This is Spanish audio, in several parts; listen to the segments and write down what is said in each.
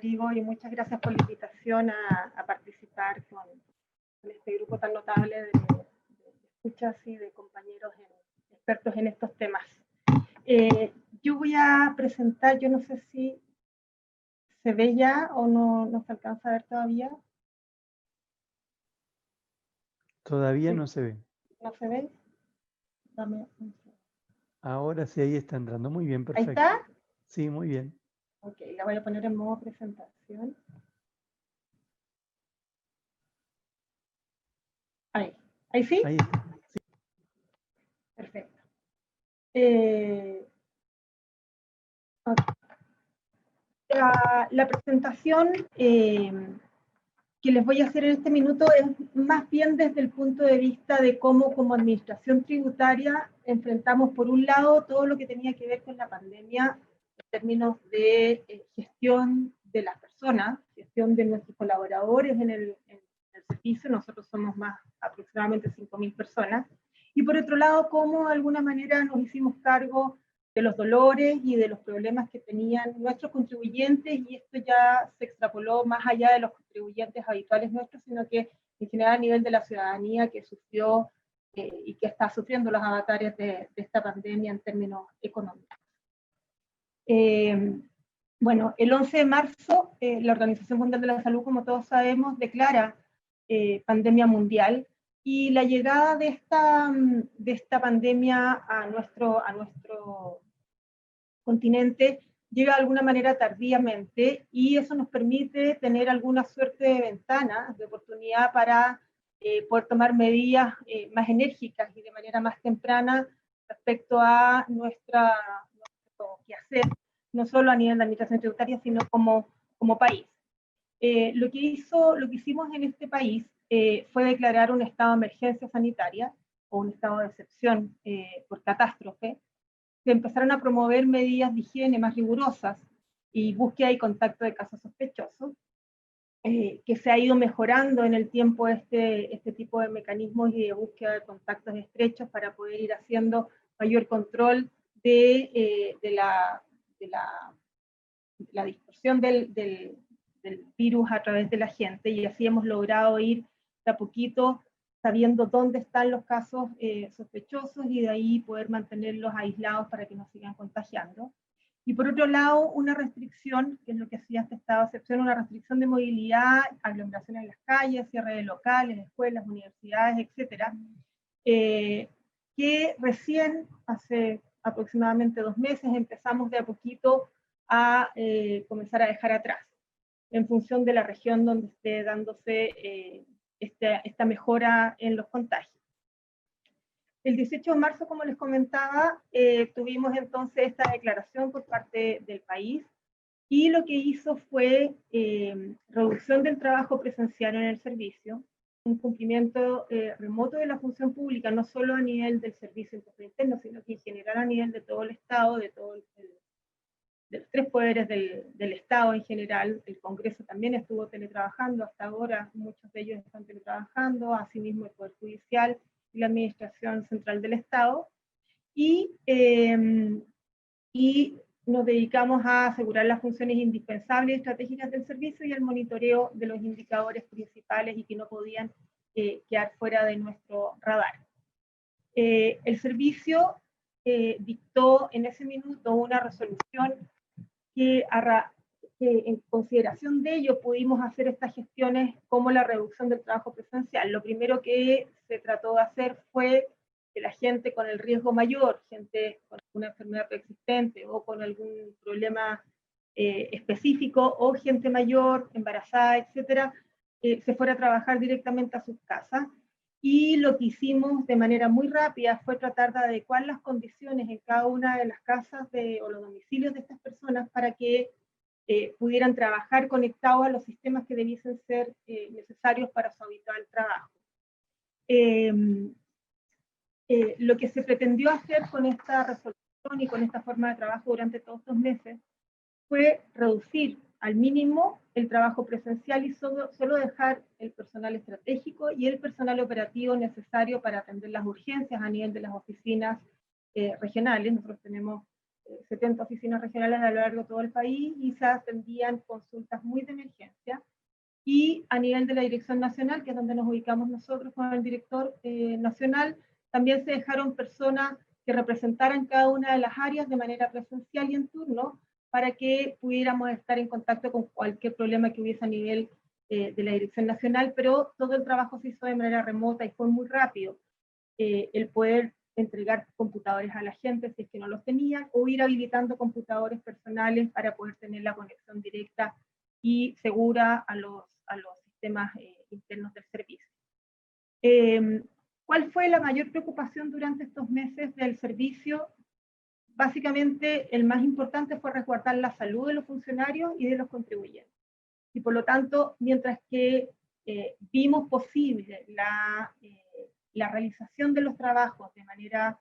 Rodrigo, y muchas gracias por la invitación a participar con este grupo tan notable de escuchas y de compañeros expertos en estos temas. Yo voy a presentar, yo no sé si se ve ya o no se alcanza a ver todavía. Todavía Sí. no se ve. ¿No se ve? Dame un segundo. Ahora sí, ahí está entrando. Muy bien, perfecto. ¿Ahí está? Sí, muy bien. Ok, la voy a poner en modo presentación. Ahí. ¿Ahí sí? Ahí está. Sí. Perfecto. La presentación que les voy a hacer en este minuto es más bien desde el punto de vista de cómo como administración tributaria enfrentamos por un lado todo lo que tenía que ver con la pandemia en términos de gestión de las personas, gestión de nuestros colaboradores en el servicio. Nosotros somos más aproximadamente 5.000 personas, y por otro lado cómo de alguna manera nos hicimos cargo de los dolores y de los problemas que tenían nuestros contribuyentes, y esto ya se extrapoló más allá de los contribuyentes habituales nuestros, sino que en general a nivel de la ciudadanía que sufrió y que está sufriendo los avatares de esta pandemia en términos económicos. Bueno, el 11 de marzo la Organización Mundial de la Salud, como todos sabemos, declara pandemia mundial, y la llegada de esta pandemia a nuestro continente llega de alguna manera tardíamente, y eso nos permite tener alguna suerte de ventana de oportunidad para poder tomar medidas más enérgicas y de manera más temprana respecto a nuestro quehacer, no solo a nivel de administración tributaria, sino como país. Lo que hicimos en este país fue declarar un estado de emergencia sanitaria o un estado de excepción por catástrofe. Se empezaron a promover medidas de higiene más rigurosas y búsqueda y contacto de casos sospechosos, que se ha ido mejorando en el tiempo este tipo de mecanismos y de búsqueda de contactos estrechos para poder ir haciendo mayor control de la dispersión del virus a través de la gente, y así hemos logrado ir de a poquito sabiendo dónde están los casos sospechosos, y de ahí poder mantenerlos aislados para que no sigan contagiando. Y por otro lado, una restricción, que es lo que hacía este estado de excepción, una restricción de movilidad, aglomeración en las calles, cierre de locales, escuelas, universidades, etcétera, que recién hace aproximadamente 2 meses empezamos de a poquito a comenzar a dejar atrás, en función de la región donde esté dándose esta mejora en los contagios. El 18 de marzo, como les comentaba, tuvimos entonces esta declaración por parte del país, y lo que hizo fue reducción del trabajo presencial en el servicio, un cumplimiento remoto de la función pública, no solo a nivel del servicio interno, sino que en general a nivel de todo el Estado, de los 3 poderes del Estado en general. El Congreso también estuvo teletrabajando hasta ahora, muchos de ellos están teletrabajando, asimismo el Poder Judicial y la Administración Central del Estado, y nos dedicamos a asegurar las funciones indispensables y estratégicas del servicio y el monitoreo de los indicadores principales y que no podían quedar fuera de nuestro radar. El servicio dictó en ese minuto una resolución que en consideración de ello pudimos hacer estas gestiones como la reducción del trabajo presencial. Lo primero que se trató de hacer fue que la gente con el riesgo mayor, gente con una enfermedad preexistente o con algún problema específico, o gente mayor, embarazada, etcétera, se fuera a trabajar directamente a sus casas. Y lo que hicimos de manera muy rápida fue tratar de adecuar las condiciones en cada una de las casas o los domicilios de estas personas para que pudieran trabajar conectados a los sistemas que debiesen ser necesarios para su habitual trabajo. Lo que se pretendió hacer con esta resolución y con esta forma de trabajo durante todos estos meses fue reducir al mínimo el trabajo presencial y solo dejar el personal estratégico y el personal operativo necesario para atender las urgencias a nivel de las oficinas regionales. Nosotros tenemos 70 oficinas regionales a lo largo de todo el país y se atendían consultas muy de emergencia. Y a nivel de la Dirección Nacional, que es donde nos ubicamos nosotros con el director nacional, también se dejaron personas que representaran cada una de las áreas de manera presencial y en turno, para que pudiéramos estar en contacto con cualquier problema que hubiese a nivel de la Dirección Nacional, pero todo el trabajo se hizo de manera remota y fue muy rápido. El poder entregar computadores a la gente si es que no los tenían, o ir habilitando computadores personales para poder tener la conexión directa y segura a los sistemas internos del servicio. ¿Cuál fue la mayor preocupación durante estos meses del servicio? Básicamente, el más importante fue resguardar la salud de los funcionarios y de los contribuyentes. Y por lo tanto, mientras que vimos posible la realización de los trabajos de manera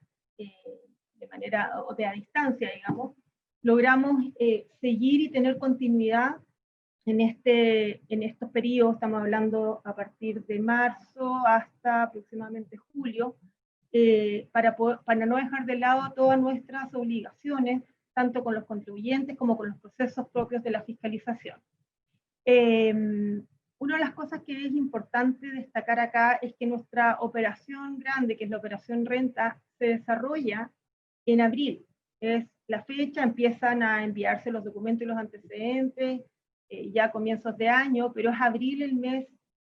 o de a distancia, digamos, logramos seguir y tener continuidad en estos periodos. Estamos hablando a partir de marzo hasta aproximadamente julio, para no dejar de lado todas nuestras obligaciones, tanto con los contribuyentes como con los procesos propios de la fiscalización. Una de las cosas que es importante destacar acá es que nuestra operación grande, que es la operación renta, se desarrolla en abril. Es la fecha, empiezan a enviarse los documentos y los antecedentes ya a comienzos de año, pero es abril el mes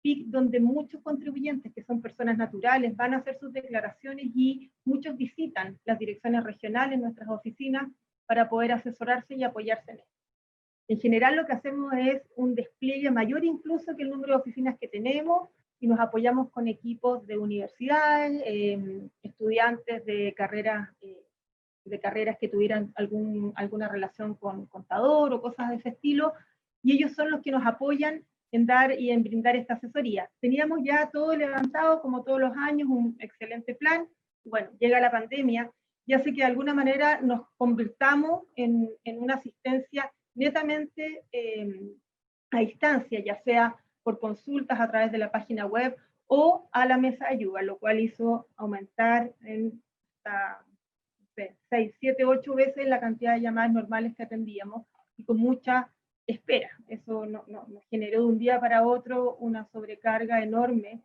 PIC donde muchos contribuyentes, que son personas naturales, van a hacer sus declaraciones y muchos visitan las direcciones regionales, nuestras oficinas, para poder asesorarse y apoyarse en esto. En general lo que hacemos es un despliegue mayor incluso que el número de oficinas que tenemos, y nos apoyamos con equipos de universidades, estudiantes de carreras que tuvieran alguna relación con contador o cosas de ese estilo, y ellos son los que nos apoyan en dar y en brindar esta asesoría. Teníamos ya todo levantado, como todos los años, un excelente plan. Bueno, llega la pandemia y hace que de alguna manera nos convirtamos en una asistencia netamente a distancia, ya sea por consultas a través de la página web o a la mesa de ayuda, lo cual hizo aumentar en hasta 6, 7, 8 veces la cantidad de llamadas normales que atendíamos, y con mucha espera. Eso nos generó de un día para otro una sobrecarga enorme,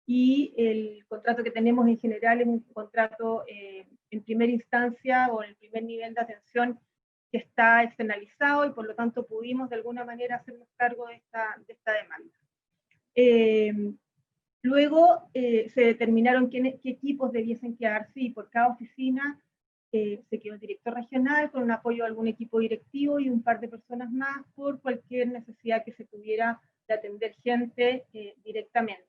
y el contrato que tenemos en general es un contrato en primera instancia o en el primer nivel de atención que está externalizado, y por lo tanto pudimos de alguna manera hacernos cargo de esta demanda. Luego se determinaron qué equipos debiesen quedarse, y por cada oficina se quedó el director regional con un apoyo de algún equipo directivo y un par de personas más por cualquier necesidad que se tuviera de atender gente directamente.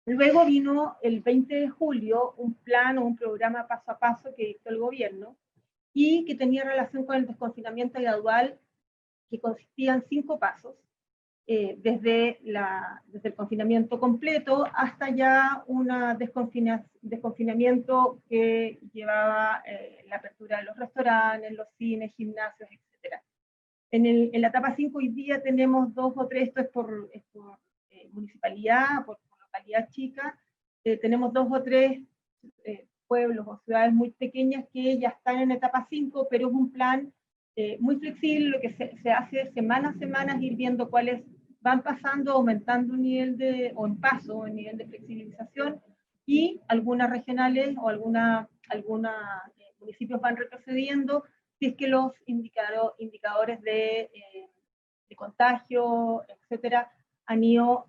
Luego vino el 20 de julio un plan o un programa paso a paso que dictó el gobierno y que tenía relación con el desconfinamiento gradual, que consistía en 5 pasos. Desde el confinamiento completo hasta ya un desconfinamiento que llevaba la apertura de los restaurantes, los cines, gimnasios, etc. En la etapa 5 hoy día tenemos 2 o 3, esto es por municipalidad, por localidad chica, tenemos 2 o 3 pueblos o ciudades muy pequeñas que ya están en etapa 5, pero es un plan muy flexible. Lo que se hace semana a semana es ir viendo cuáles van pasando, aumentando un nivel el nivel de flexibilización, y algunas regionales o algunos municipios van retrocediendo si es que los indicadores de contagio, etcétera, han ido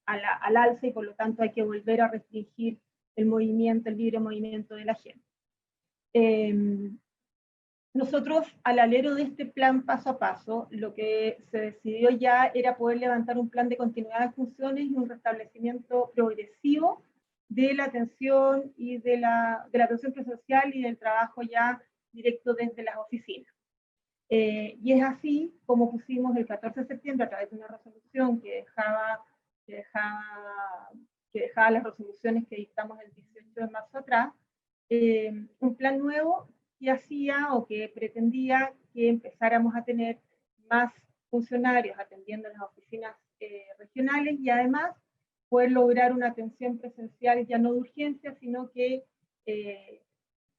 al alza, y por lo tanto hay que volver a restringir el libre movimiento de la gente. Nosotros, al alero de este plan paso a paso, lo que se decidió ya era poder levantar un plan de continuidad de funciones y un restablecimiento progresivo de la atención y de la atención presencial y del trabajo ya directo desde las oficinas. Y es así como pusimos el 14 de septiembre, a través de una resolución que dejaba las resoluciones que dictamos el 18 de marzo atrás, un plan nuevo que hacía o que pretendía que empezáramos a tener más funcionarios atendiendo en las oficinas regionales, y además poder lograr una atención presencial ya no de urgencia, sino que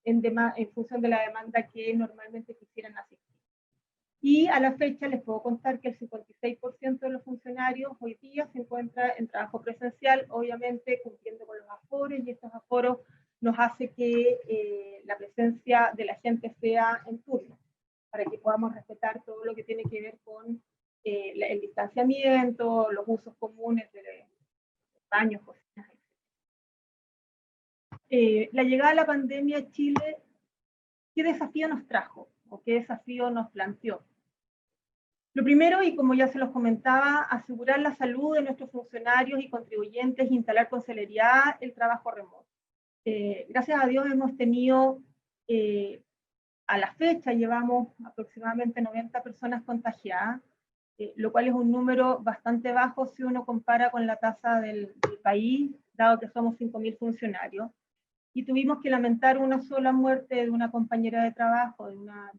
en función de la demanda que normalmente quisieran asistir. Y a la fecha les puedo contar que el 56% de los funcionarios hoy día se encuentra en trabajo presencial, obviamente cumpliendo con los aforos, y estos aforos nos hace que la presencia de la gente sea en turno, para que podamos respetar todo lo que tiene que ver con el distanciamiento, los usos comunes de baños, cocinas, etc. La llegada de la pandemia a Chile, ¿qué desafío nos trajo? ¿O qué desafío nos planteó? Lo primero, y como ya se los comentaba, asegurar la salud de nuestros funcionarios y contribuyentes, instalar con celeridad el trabajo remoto. Gracias a Dios hemos tenido, a la fecha llevamos aproximadamente 90 personas contagiadas, lo cual es un número bastante bajo si uno compara con la tasa del país, dado que somos 5.000 funcionarios. Y tuvimos que lamentar una sola muerte de una compañera de trabajo, de una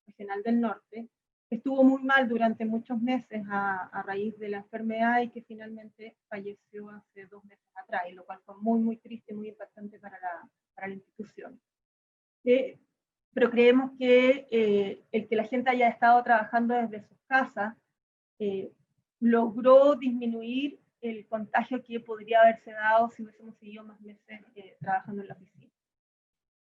profesional del norte, que estuvo muy mal durante muchos meses a raíz de la enfermedad y que finalmente falleció hace 2 meses atrás, y lo cual fue muy, muy triste y muy impactante para la institución. Pero creemos que el que la gente haya estado trabajando desde sus casas logró disminuir el contagio que podría haberse dado si hubiésemos seguido más meses trabajando en la oficina.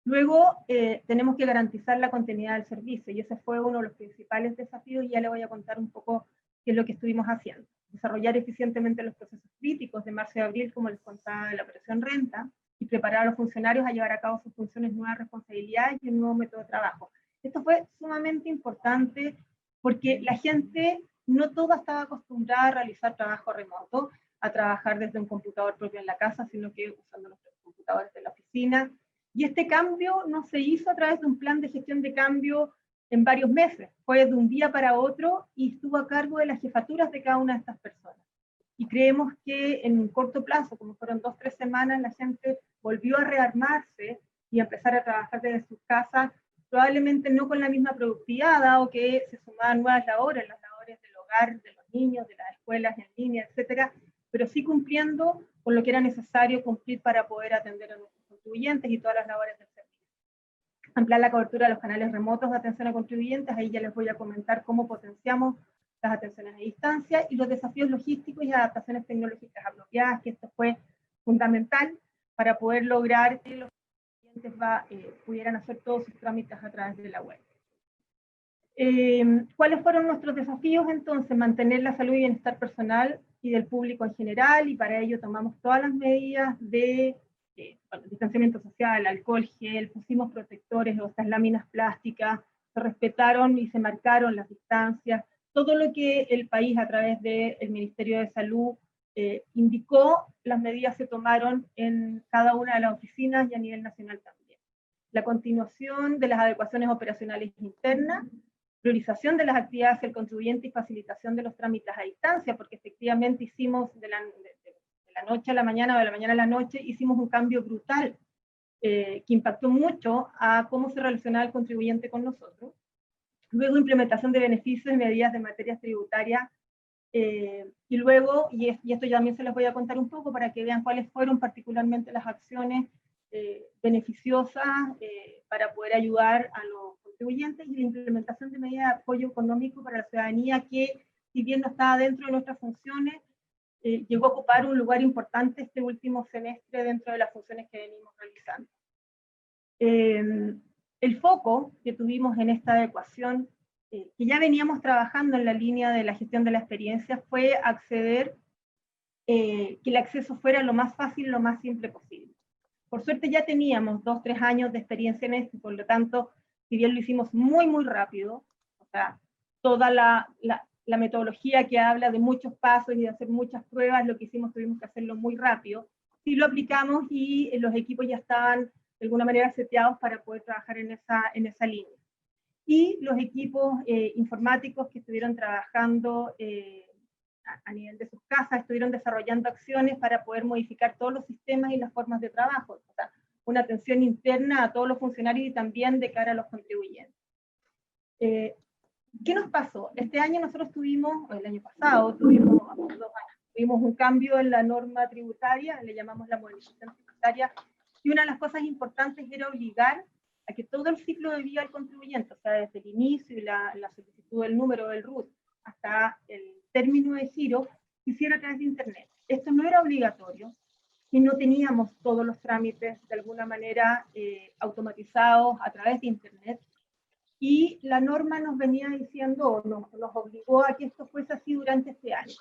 Luego, tenemos que garantizar la continuidad del servicio, y ese fue uno de los principales desafíos, y ya le voy a contar un poco qué es lo que estuvimos haciendo. Desarrollar eficientemente los procesos críticos de marzo y abril, como les contaba, de la operación renta, y preparar a los funcionarios a llevar a cabo sus funciones, nuevas responsabilidades y un nuevo método de trabajo. Esto fue sumamente importante porque la gente no toda estaba acostumbrada a realizar trabajo remoto, a trabajar desde un computador propio en la casa, sino que usando los computadores de la oficina. Y este cambio no se hizo a través de un plan de gestión de cambio en varios meses, fue de un día para otro y estuvo a cargo de las jefaturas de cada una de estas personas. Y creemos que en un corto plazo, como fueron 2 o 3 semanas, la gente volvió a rearmarse y a empezar a trabajar desde sus casas, probablemente no con la misma productividad, dado que se sumaban nuevas labores, las labores del hogar, de los niños, de las escuelas en línea, etcétera, pero sí cumpliendo con lo que era necesario cumplir para poder atender a nuestros contribuyentes y todas las labores del servicio. Ampliar la cobertura de los canales remotos de atención a contribuyentes, ahí ya les voy a comentar cómo potenciamos las atenciones a distancia, y los desafíos logísticos y adaptaciones tecnológicas apropiadas, que esto fue fundamental para poder lograr que los clientes pudieran hacer todos sus trámites a través de la web. ¿Cuáles fueron nuestros desafíos entonces? Mantener la salud y bienestar personal y del público en general, y para ello tomamos todas las medidas de distanciamiento social, alcohol gel, pusimos protectores o estas láminas plásticas, se respetaron y se marcaron las distancias, todo lo que el país a través del Ministerio de Salud indicó, las medidas se tomaron en cada una de las oficinas y a nivel nacional también. La continuación de las adecuaciones operacionales internas, priorización de las actividades del contribuyente y facilitación de los trámites a distancia, porque efectivamente hicimos de la noche a la mañana o de la mañana a la noche, hicimos un cambio brutal que impactó mucho a cómo se relacionaba el contribuyente con nosotros. Luego implementación de beneficios y medidas de materias tributarias, y luego, y esto ya también se les voy a contar un poco para que vean cuáles fueron particularmente las acciones beneficiosas para poder ayudar a los contribuyentes, y la implementación de medidas de apoyo económico para la ciudadanía que, si bien no estaba dentro de nuestras funciones, llegó a ocupar un lugar importante este último semestre dentro de las funciones que venimos realizando. El foco que tuvimos en esta adecuación, que ya veníamos trabajando en la línea de la gestión de la experiencia, fue acceder, que el acceso fuera lo más fácil, lo más simple posible. Por suerte ya teníamos 2 o 3 años de experiencia en esto, y por lo tanto, si bien lo hicimos muy, muy rápido, o sea, toda la metodología que habla de muchos pasos y de hacer muchas pruebas, lo que hicimos, tuvimos que hacerlo muy rápido, sí lo aplicamos y los equipos ya estaban de alguna manera seteados para poder trabajar en esa línea. Y los equipos informáticos que estuvieron trabajando a nivel de sus casas, estuvieron desarrollando acciones para poder modificar todos los sistemas y las formas de trabajo, o sea, una atención interna a todos los funcionarios y también de cara a los contribuyentes. ¿Qué nos pasó? Este año nosotros tuvimos, o el año pasado, tuvimos un cambio en la norma tributaria, le llamamos la modernización tributaria, Y una de las cosas importantes era obligar a que todo el ciclo de vida del contribuyente, o sea, desde el inicio y la solicitud del número del RUT hasta el término de giro, se hiciera a través de Internet. Esto no era obligatorio y no teníamos todos los trámites de alguna manera automatizados a través de Internet. Y la norma nos venía diciendo, nos obligó a que esto fuese así durante este año.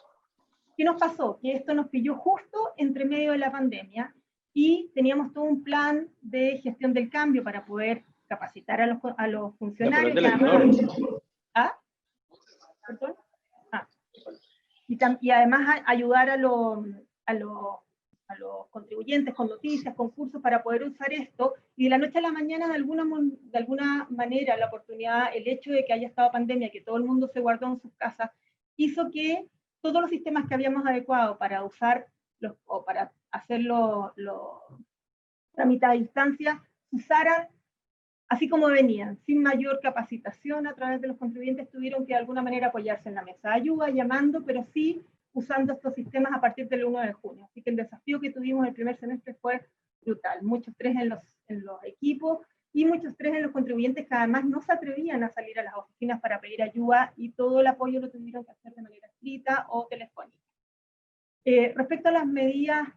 ¿Qué nos pasó? Que esto nos pilló justo entre medio de la pandemia y teníamos todo un plan de gestión del cambio para poder capacitar a los funcionarios. ¿Ah? ¿Perdón? Ah. Y además ayudar a los contribuyentes con noticias, con cursos para poder usar esto, y de la noche a la mañana de alguna manera la oportunidad, el hecho de que haya estado pandemia, que todo el mundo se guardó en sus casas, hizo que todos los sistemas que habíamos adecuado para usar o para hacer los trámites a distancia se usaran así como venían, sin mayor capacitación a través de los contribuyentes. Tuvieron que de alguna manera apoyarse en la mesa de ayuda, llamando, pero sí usando estos sistemas a partir del 1 de junio. Así que el desafío que tuvimos el primer semestre fue brutal. Mucho estrés en los equipos y mucho estrés en los contribuyentes que además no se atrevían a salir a las oficinas para pedir ayuda, y todo el apoyo lo tuvieron que hacer de manera escrita o telefónica. Respecto a las medidas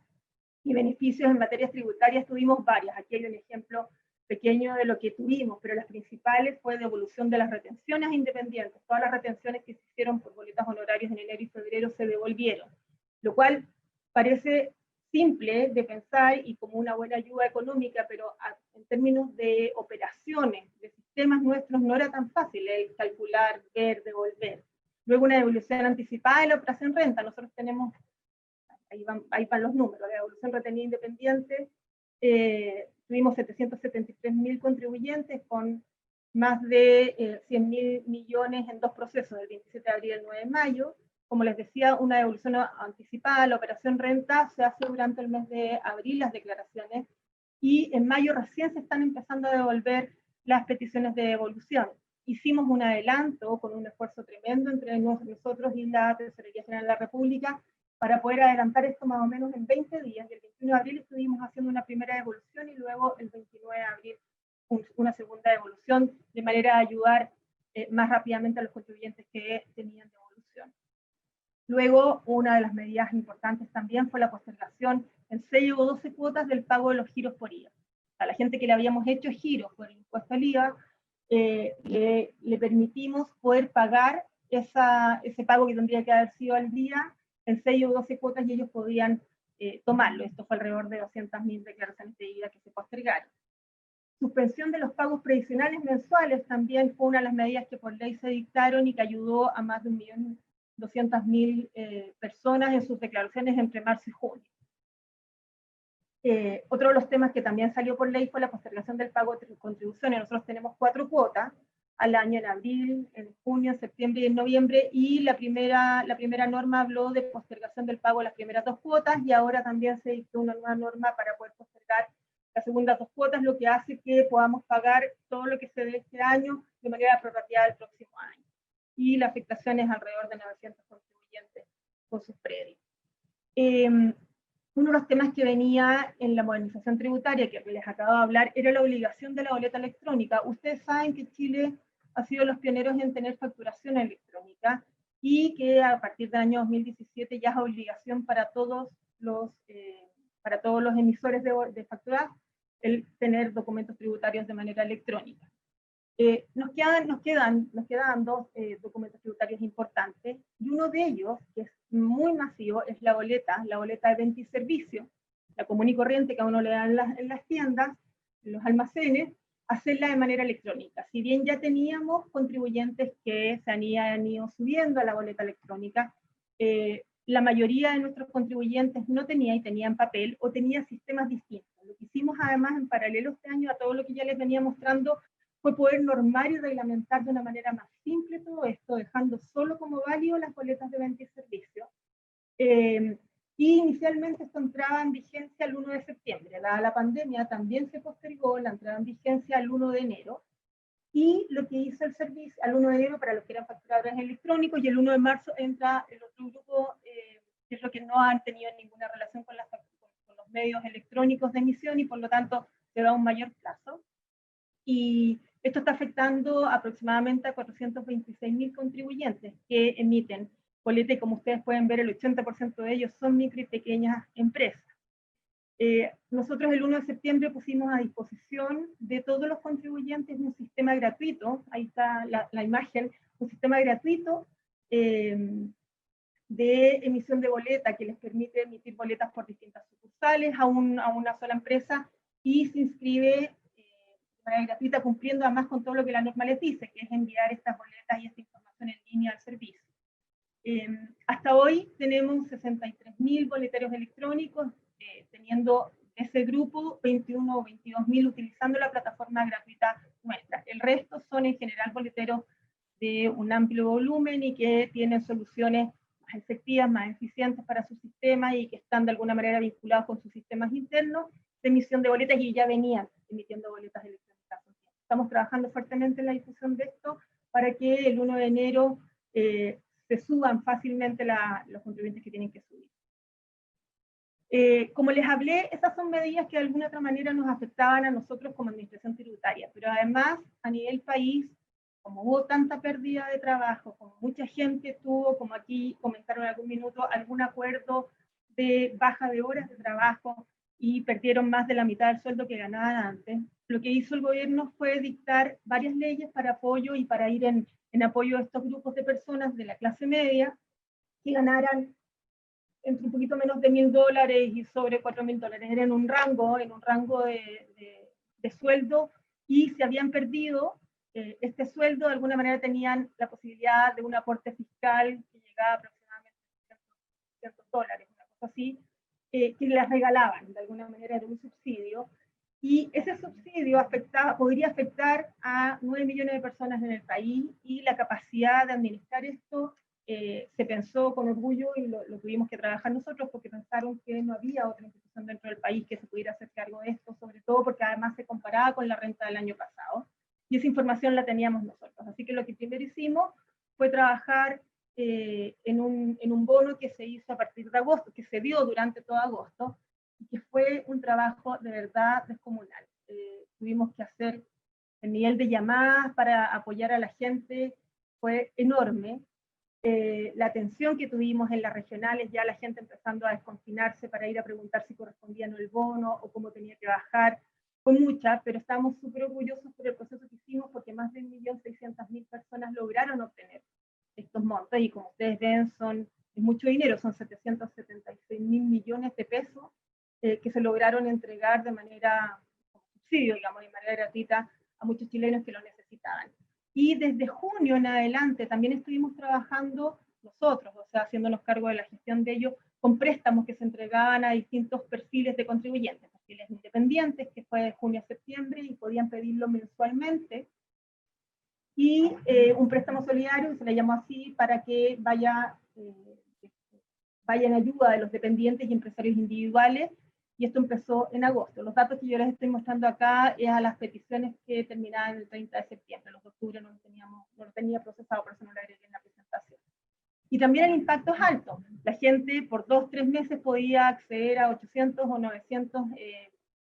y beneficios en materias tributarias, tuvimos varias. Aquí hay un ejemplo pequeño de lo que tuvimos, pero las principales fue devolución de las retenciones independientes. Todas las retenciones que se hicieron por boletas honorarias en enero y febrero se devolvieron, lo cual parece simple de pensar y como una buena ayuda económica, pero en términos de operaciones, de sistemas nuestros, no era tan fácil calcular, ver, devolver. Luego una devolución anticipada de la operación renta. Nosotros tenemos, ahí van los números, la devolución retenida independiente, tuvimos 773.000 contribuyentes con más de 100.000 millones en dos procesos, el 27 de abril y el 9 de mayo. Como les decía, una devolución anticipada, la operación renta se hace durante el mes de abril, las declaraciones, y en mayo recién se están empezando a devolver las peticiones de devolución. Hicimos un adelanto con un esfuerzo tremendo entre nosotros y la Tesorería General de la República para poder adelantar esto más o menos en 20 días. Y el 21 de abril estuvimos haciendo una primera devolución y luego el 29 de abril una segunda devolución, de manera de ayudar más rápidamente a los contribuyentes que tenían devolución. Luego, una de las medidas importantes también fue la postergación en 6 o 12 cuotas del pago de los giros por IVA. A la gente que le habíamos hecho giros por el impuesto al IVA, le permitimos poder pagar ese pago que tendría que haber sido al día en 6 o 12 cuotas, y ellos podían tomarlo. Esto fue alrededor de 200.000 declaraciones de IVA que se postergaron. Suspensión de los pagos previsionales mensuales también fue una de las medidas que por ley se dictaron y que ayudó a más de 1.200.000 personas en sus declaraciones entre marzo y junio. Otro de los temas que también salió por ley fue la postergación del pago de contribuciones. Nosotros tenemos 4 cuotas al año, en abril, en junio, en septiembre y en noviembre, y la primera norma habló de postergación del pago de las primeras 2 cuotas, y ahora también se dictó una nueva norma para poder postergar las segundas 2 cuotas, lo que hace que podamos pagar todo lo que se dé este año de manera prorrateada el próximo año. Y la afectación es alrededor de 900 contribuyentes con sus predios. Uno de los temas que venía en la modernización tributaria, que les acabo de hablar, era la obligación de la boleta electrónica. Ustedes saben que Chile ha sido los pioneros en tener facturación electrónica, y que a partir del año 2017 ya es obligación para todos los emisores de facturas el tener documentos tributarios de manera electrónica. Nos quedan 2 documentos tributarios importantes, y uno de ellos, que es muy masivo, es la boleta de venta y servicio, la común y corriente que a uno le dan en las tiendas, en los almacenes, hacerla de manera electrónica. Si bien ya teníamos contribuyentes que se han ido subiendo a la boleta electrónica, la mayoría de nuestros contribuyentes no tenían papel o tenían sistemas distintos. Lo que hicimos además en paralelo este año a todo lo que ya les venía mostrando fue poder normar y reglamentar de una manera más simple todo esto, dejando solo como válido las boletas de venta y servicio. Y inicialmente esto entraba en vigencia el 1 de septiembre. Dada la pandemia, también se postergó la entrada en vigencia el 1 de enero. Y lo que hizo el servicio, al 1 de enero para los que eran facturadores electrónicos, y el 1 de marzo entra el otro grupo, que es lo que no han tenido ninguna relación con los medios electrónicos de emisión y por lo tanto se da un mayor plazo. Y esto está afectando aproximadamente a 426.000 contribuyentes que emiten boleta, y como ustedes pueden ver, el 80% de ellos son micro y pequeñas empresas. Nosotros el 1 de septiembre pusimos a disposición de todos los contribuyentes un sistema gratuito, ahí está la imagen, un sistema gratuito de emisión de boleta que les permite emitir boletas por distintas sucursales a una sola empresa, y se inscribe de manera gratuita, cumpliendo además con todo lo que la norma les dice, que es enviar estas boletas y esta información en línea al servicio. Hasta hoy tenemos 63.000 boleteros electrónicos, teniendo ese grupo 21 o 22.000 utilizando la plataforma gratuita nuestra. El resto son en general boleteros de un amplio volumen y que tienen soluciones más efectivas, más eficientes para su sistema y que están de alguna manera vinculados con sus sistemas internos de emisión de boletas y ya venían emitiendo boletas electrónicas. Estamos trabajando fuertemente en la difusión de esto para que el 1 de enero se suban fácilmente los contribuyentes que tienen que subir. Como les hablé, esas son medidas que de alguna otra manera nos afectaban a nosotros como administración tributaria, pero además a nivel país, como hubo tanta pérdida de trabajo, como mucha gente tuvo, como aquí comentaron en algún minuto, algún acuerdo de baja de horas de trabajo y perdieron más de la mitad del sueldo que ganaban antes, lo que hizo el gobierno fue dictar varias leyes para apoyo y para ir en apoyo a estos grupos de personas de la clase media que ganaran entre un poquito menos de $1.000 y sobre $4.000. Era en un rango de sueldo, y si habían perdido este sueldo, de alguna manera tenían la posibilidad de un aporte fiscal que llegaba aproximadamente a $100, una cosa así, que les regalaban, de alguna manera de un subsidio, y ese subsidio podría afectar a 9 millones de personas en el país, y la capacidad de administrar esto se pensó con orgullo y lo tuvimos que trabajar nosotros porque pensaron que no había otra institución dentro del país que se pudiera hacer cargo de esto, sobre todo porque además se comparaba con la renta del año pasado, y esa información la teníamos nosotros. Así que lo que primero hicimos fue trabajar en un bono que se hizo a partir de agosto, que se dio durante todo agosto, y que fue un trabajo de verdad descomunal. Tuvimos que hacer el nivel de llamadas para apoyar a la gente, fue enorme. La atención que tuvimos en las regionales, ya la gente empezando a desconfinarse para ir a preguntar si correspondía o no el bono o cómo tenía que bajar, fue mucha, pero estamos súper orgullosos por el proceso que hicimos porque más de 1.600.000 personas lograron obtener estos montos, y como ustedes ven es mucho dinero, son 776.000 millones de pesos que se lograron entregar de manera, como subsidio, digamos, de manera gratuita a muchos chilenos que lo necesitaban. Y desde junio en adelante también estuvimos trabajando nosotros, o sea, haciéndonos cargo de la gestión de ello, con préstamos que se entregaban a distintos perfiles de contribuyentes, perfiles independientes, que fue de junio a septiembre, y podían pedirlo mensualmente, y un préstamo solidario, que se le llamó así, para que vaya en ayuda de los dependientes y empresarios individuales, y esto empezó en agosto. Los datos que yo les estoy mostrando acá es a las peticiones que terminaban el 30 de septiembre. Los de octubre no lo tenía procesado, por eso no lo agregué en la presentación. Y también el impacto es alto. La gente por 2-3 meses podía acceder a 800 o 900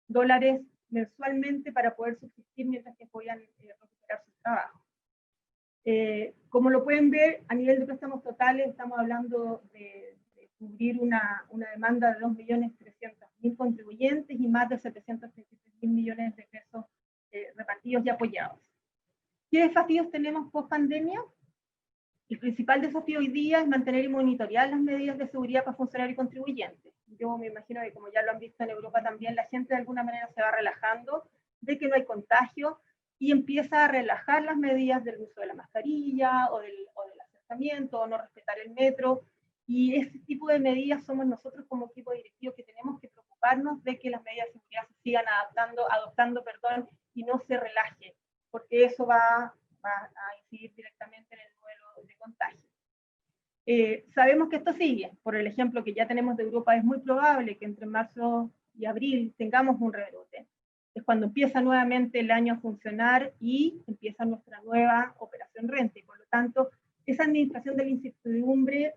dólares mensualmente para poder subsistir mientras que podían recuperar su trabajo. Como lo pueden ver, a nivel de préstamos totales estamos hablando de cubrir una demanda de 2.300.000 contribuyentes y más de 733.000 millones de pesos repartidos y apoyados. ¿Qué desafíos tenemos post pandemia? El principal desafío hoy día es mantener y monitorear las medidas de seguridad para funcionarios y contribuyentes. Yo me imagino que, como ya lo han visto en Europa también, la gente de alguna manera se va relajando de que no hay contagio y empieza a relajar las medidas del uso de la mascarilla o del acercamiento o no respetar el metro. Y ese tipo de medidas somos nosotros como equipo directivo que tenemos que preocuparnos de que las medidas de seguridad se sigan adoptando, y no se relaje, porque eso va a incidir directamente en el modelo de contagio. Sabemos que esto sigue. Por el ejemplo que ya tenemos de Europa, es muy probable que entre marzo y abril tengamos un rebrote. Es cuando empieza nuevamente el año a funcionar y empieza nuestra nueva operación renta. Y por lo tanto, esa administración de la incertidumbre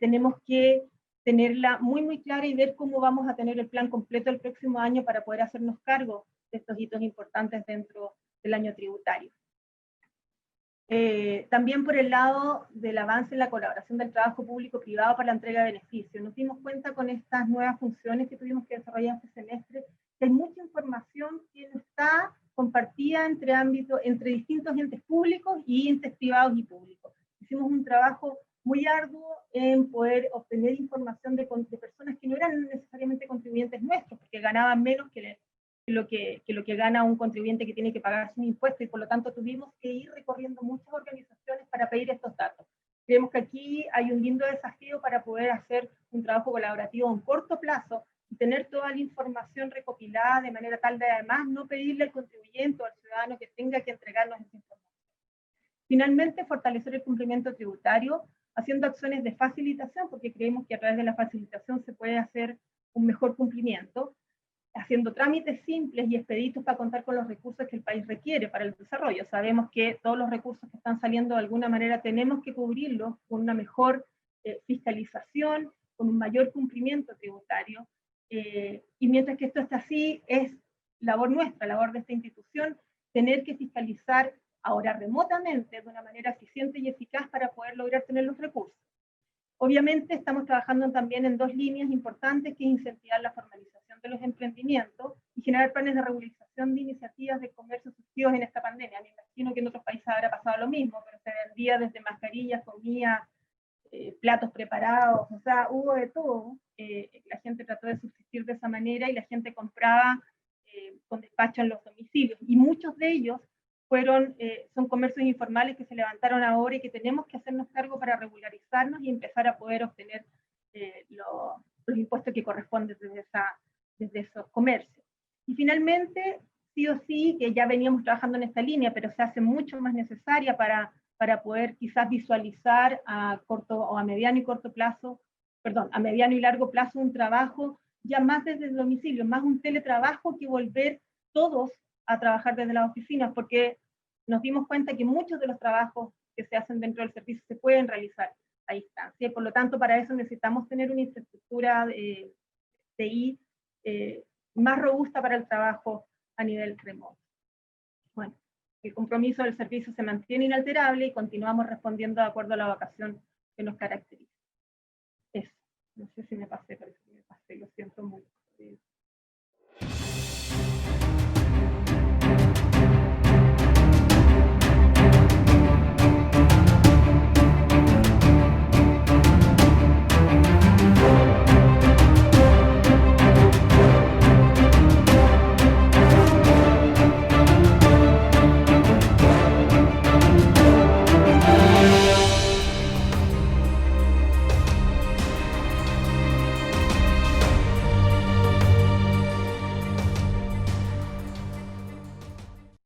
tenemos que tenerla muy, muy clara y ver cómo vamos a tener el plan completo el próximo año para poder hacernos cargo de estos hitos importantes dentro del año tributario. También por el lado del avance en la colaboración del trabajo público-privado para la entrega de beneficios. Nos dimos cuenta con estas nuevas funciones que tuvimos que desarrollar este semestre, que hay mucha información que no está compartida entre distintos entes públicos y entes privados y públicos. Hicimos un trabajo muy arduo en poder obtener información de personas que no eran necesariamente contribuyentes nuestros, porque ganaban menos que lo que gana un contribuyente que tiene que pagar un impuesto, y por lo tanto tuvimos que ir recorriendo muchas organizaciones para pedir estos datos. Creemos que aquí hay un lindo desafío para poder hacer un trabajo colaborativo a un corto plazo y tener toda la información recopilada de manera tal de además no pedirle al contribuyente o al ciudadano que tenga que entregarnos esa información. Finalmente, fortalecer el cumplimiento tributario haciendo acciones de facilitación, porque creemos que a través de la facilitación se puede hacer un mejor cumplimiento, haciendo trámites simples y expeditos para contar con los recursos que el país requiere para el desarrollo. Sabemos que todos los recursos que están saliendo de alguna manera tenemos que cubrirlos con una mejor fiscalización, con un mayor cumplimiento tributario, y mientras que esto esté así, es labor nuestra, labor de esta institución, tener que fiscalizar ahora remotamente de una manera eficiente y eficaz para poder lograr tener los recursos. Obviamente estamos trabajando también en dos líneas importantes, que es incentivar la formalización de los emprendimientos y generar planes de regularización de iniciativas de comercio surgidos en esta pandemia. Me imagino que en otros países habrá pasado lo mismo, pero se vendía desde mascarillas, comida, platos preparados, o sea, hubo de todo. La gente trató de subsistir de esa manera y la gente compraba con despacho en los domicilios. Y muchos de ellos son comercios informales que se levantaron ahora y que tenemos que hacernos cargo para regularizarnos y empezar a poder obtener los impuestos que corresponden desde esos comercios. Y finalmente, sí o sí, que ya veníamos trabajando en esta línea, pero se hace mucho más necesaria para poder quizás visualizar a corto o a mediano y corto plazo, perdón, a mediano y largo plazo un trabajo ya más desde el domicilio, más un teletrabajo que volver todos a trabajar desde las oficinas, porque nos dimos cuenta que muchos de los trabajos que se hacen dentro del servicio se pueden realizar a distancia, y por lo tanto para eso necesitamos tener una infraestructura de TI más robusta para el trabajo a nivel remoto. Bueno, el compromiso del servicio se mantiene inalterable y continuamos respondiendo de acuerdo a la vocación que nos caracteriza. Eso. No sé